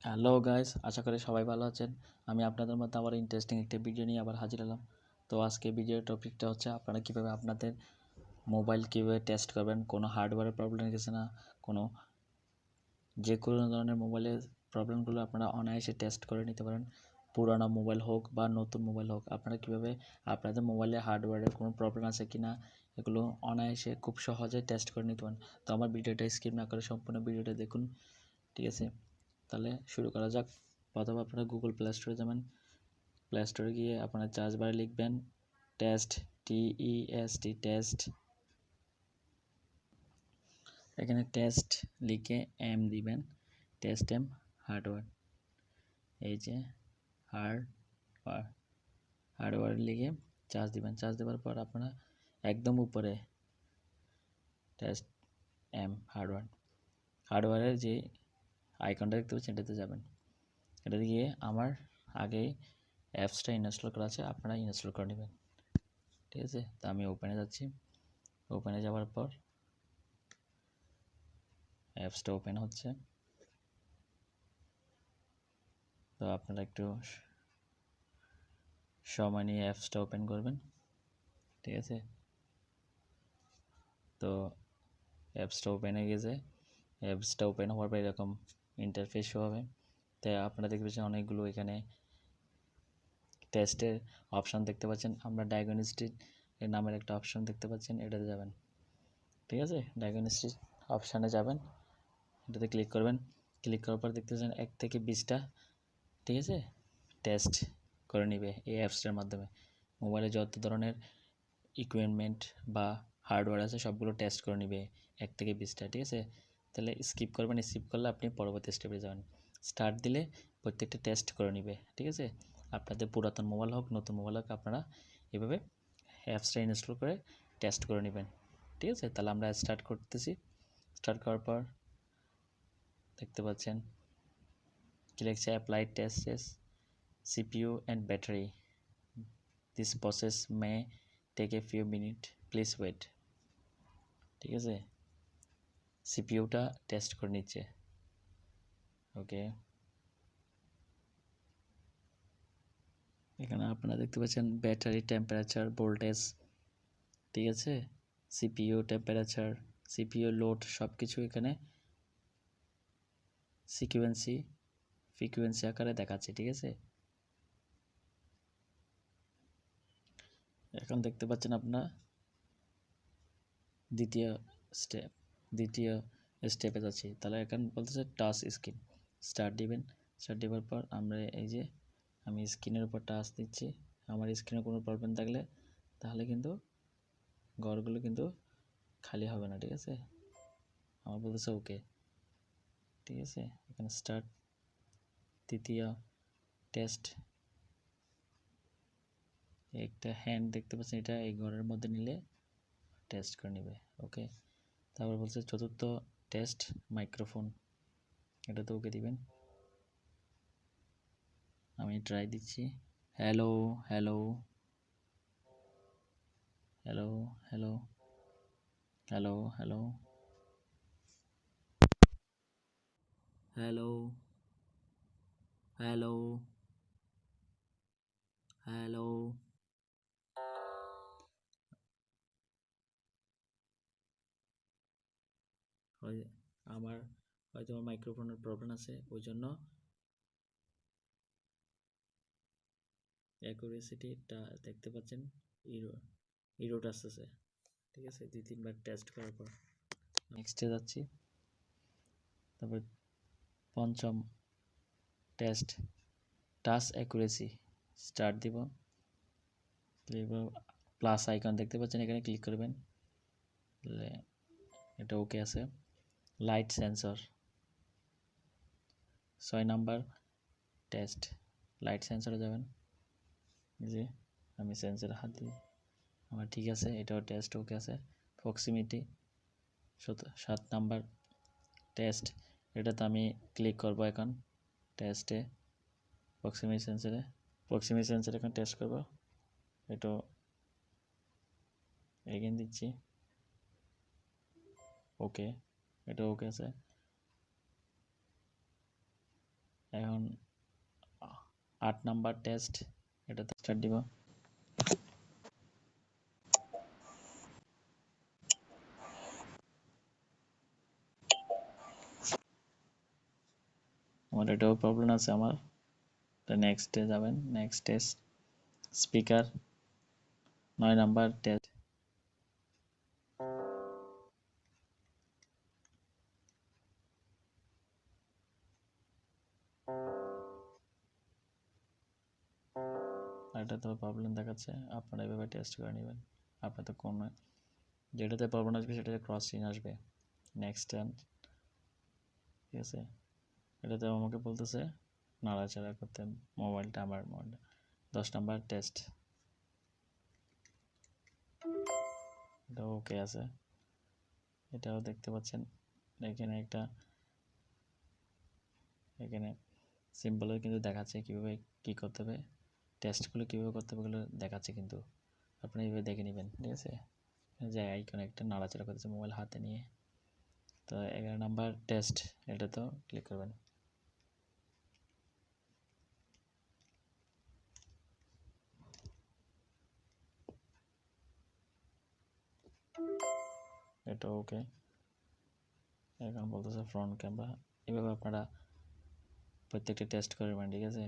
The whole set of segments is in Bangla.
হ্যালো গাইস, আশা করি সবাই ভালো আছেন। আমি আপনাদের মধ্যে আবার ইন্টারেস্টিং একটা ভিডিও নিয়ে আবার হাজির হলাম। তো আজকে ভিডিওর টপিকটা হচ্ছে আপনারা কীভাবে আপনাদের মোবাইল কীভাবে টেস্ট করবেন, কোনো হার্ডওয়্যারের প্রবলেম গেছে না, কোনো যে কোনো ধরনের মোবাইলের প্রবলেমগুলো আপনারা অনায়াসে টেস্ট করে নিতে পারেন। পুরানো মোবাইল হোক বা নতুন মোবাইল হোক, আপনারা কীভাবে আপনাদের মোবাইলে হার্ডওয়্যারের কোনো প্রবলেম আছে কি না এগুলো অনায়াসে খুব সহজে টেস্ট করে নিতে পারেন। তো আমার ভিডিওটা স্কিপ না করে সম্পূর্ণ ভিডিওটা দেখুন, ঠিক আছে? তাহলে শুরু করা যাক। প্রথমে আপনারা গুগল প্লে স্টোরে যাবেন। প্লে স্টোরে গিয়ে আপনারা সার্চ বারে লিখবেন টেস্ট, TEST, টেস্ট। এখানে টেস্ট লিখে এম দিবেন, টেস্ট এম হার্ডওয়্যার। এই যে হার্ডওয়্যার লিখে চার্জ দিবেন। চার্জ দেওয়ার পর আপনারা একদম উপরে টেস্ট এম হার্ডওয়্যারের যে আইকনটা দেখতে পাচ্ছেন এটাতে যাবেন। এটাতে গিয়ে আমার আগেই অ্যাপসটা ইনস্টল করা আছে, আপনারা ইনস্টল করে নেবেন, ঠিক আছে? তো আমি ওপেনে যাচ্ছি। ওপেনে যাওয়ার পর অ্যাপসটা ওপেন হচ্ছে। তো আপনারা একটু সময় নিয়ে অ্যাপসটা ওপেন করবেন, ঠিক আছে? তো অ্যাপসটা ওপেন হয়ে গেছে। অ্যাপসটা ওপেন হওয়ার পর এরকম ইন্টারফেস শো হবে। তাই আপনারা দেখতে পাচ্ছেন অনেকগুলো এখানে টেস্টের অপশান দেখতে পাচ্ছেন। আমরা ডায়াগনস্টিক নামের একটা অপশান দেখতে পাচ্ছেন, এটাতে যাবেন, ঠিক আছে? ডায়াগনস্টিক অপশানে যাবেন, এটাতে ক্লিক করবেন। ক্লিক করার পর দেখতে পাচ্ছেন 1 থেকে 20টা, ঠিক আছে, টেস্ট করে নেবে এই অ্যাপসটার মাধ্যমে। মোবাইলে যত ধরনের ইকুইপমেন্ট বা হার্ডওয়্যার আছে সবগুলো টেস্ট করে নেবে 1 থেকে 20টা, ঠিক আছে? তাহলে স্কিপ করবেন। স্কিপ করলে আপনি পরবর্তী স্টেপে যাবেন। স্টার্ট দিলে প্রত্যেকটা টেস্ট করে নেবে, ঠিক আছে? আপনাদের পুরাতন মোবাইল হোক নতুন মোবাইল হোক, আপনারা এভাবে অ্যাপসটা ইনস্টল করে টেস্ট করে নেবেন, ঠিক আছে? তাহলে আমরা স্টার্ট করতেছি। স্টার্ট করার পর দেখতে পাচ্ছেন কি লিখছে, apply টেস্টেস CPU and battery. This process may take a few minutes. Please wait. ঠিক আছে, সিপিইউটা টেস্ট করে নিচ্ছে। ওকে, এখানে আপনারা দেখতে পাচ্ছেন ব্যাটারি টেম্পারেচার, ভোল্টেজ, ঠিক আছে? সিপিইউ টেম্পারেচার, সিপিইউ লোড সব কিছু এখানে ফ্রিকোয়েন্সি আকারে দেখাচ্ছে, ঠিক আছে? এখন দেখতে পাচ্ছেন আপনার দ্বিতীয় স্টেপে যাচ্ছি। তাহলে এখন বলতেছে টাচ স্ক্রিন, স্টার্ট দিবেন। স্টার্ট দেওয়ার পর আমরা এই যে আমি স্ক্রিনের উপর টাচ দিচ্ছি। আমার স্ক্রিনে কোনো প্রবলেম থাকলে তাহলে কিন্তু ঘরগুলো কিন্তু খালি হবে না, ঠিক আছে? আমার বলতেছে ওকে, ঠিক আছে? এখানে স্টার্ট তৃতীয় টেস্ট, একটা হ্যান্ড দেখতে পাচ্ছেন, এটা এই ঘরের মধ্যে নিলে টেস্ট করে নেবে, ওকে? তারপর বলছে চতুর্থ টেস্ট মাইক্রোফোন, এটা তো ওকে দিবেন। আমি ট্রাই দিচ্ছি। Hello hello hello hello hello hello hello hello hello. আমার হয়তো আমার মাইক্রোফোনের প্রবলেম আছে, ওই জন্য অ্যাকুরেসিটিটা দেখতে পাচ্ছেন ইরোড আসতেছে, ঠিক আছে? 2-3 বার টেস্ট করার পর নেক্সটে যাচ্ছি। তারপর পঞ্চম টেস্ট টাচ অ্যাকুরেসি, স্টার্ট দিব। প্লাস আইকন দেখতে পাচ্ছেন, এখানে ক্লিক করবেন, এটা ওকে আছে। Light sensor 6 number test, light সেন্সরে যাবেন। যে আমি সেন্সরে হাত দিই, আমার ঠিক আছে, এটাও টেস্ট ওকে আছে। প্রক্সিমিটি 7 নাম্বার টেস্ট, এটাতে আমি ক্লিক করব এখন টেস্টে। প্রক্সিমিটি সেন্সরে এখন টেস্ট করব, এটা এগেন দিচ্ছি, ওকে, এটা ওকে আছে। এখন 8 নাম্বার টেস্ট, এটাতে স্টার্ট দিব। আমার এটাও প্রবলেম আছে আমার। তো নেক্সটে যাবেন, next test speaker 9 number test. এটা তো প্রবলেম দেখাচ্ছে, আপনারা এভাবে টেস্ট করে নেবেন। আপনার তো কোনো যেটাতে প্রবলেম আসবে সেটাতে ক্রস চিহ্ন আসবে। নেক্সট টাইম, ঠিক আছে, এটাতে আমাকে বলতেছে নাড়াচাড়া করতে মোবাইলটা, আমার মোবাইলটা। 10 নাম্বার টেস্ট, এটা ওকে আছে। এটাও দেখতে পাচ্ছেন এখানে একটা, এখানে সিম্বলও কিন্তু দেখাচ্ছে কীভাবে কী করতে হবে, টেস্টগুলো কীভাবে করতে হবে ওগুলো দেখাচ্ছে, কিন্তু আপনি এইভাবে দেখে নেবেন, ঠিক আছে। যে আইকন একটা নাড়াচাড়া করতেছে মোবাইল হাতে নিয়ে। তো 11 নাম্বার টেস্ট, এটা তো ক্লিক করবেন। এটা ওকে। এখন বলতেছে ফ্রন্ট ক্যামেরা। এভাবে আপনারা প্রত্যেকটা টেস্ট করবেন, ঠিক আছে।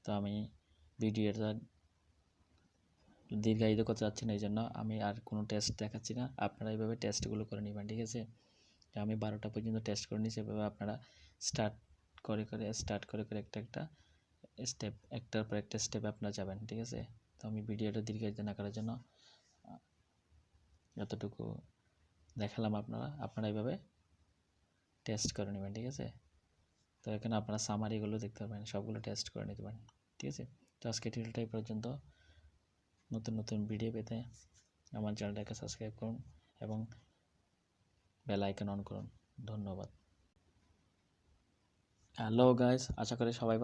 তো আমি ভিডিওটা দীর্ঘায়িত করতে চাচ্ছি না, এই জন্য আমি আর কোনো টেস্ট দেখাচ্ছি না। আপনারা এইভাবে টেস্টগুলো করে নেবেন, ঠিক আছে। তো আমি 12টা পর্যন্ত টেস্ট করে নিয়েছি। এভাবে আপনারা স্টার্ট করে একটা একটা স্টেপ, একটার পর একটা স্টেপে আপনারা যাবেন, ঠিক আছে। তো আমি ভিডিওটা দীর্ঘায়িত না করার জন্য এতটুকু দেখালাম। আপনারা এইভাবে টেস্ট করে নেবেন, ঠিক আছে। তো এখানে আপনারা সামারিগুলো দেখতে পাবেন, সবগুলো টেস্ট করে নিতে পারেন, ঠিক আছে। তো আজকে টিউটোরিয়ালটা এই পর্যন্ত। নতুন নতুন ভিডিও পেতে আমার চ্যানেলটাকে সাবস্ক্রাইব করুন এবং বেল আইকন অন করুন। ধন্যবাদ। হ্যালো গাইস, আশা করি সবাই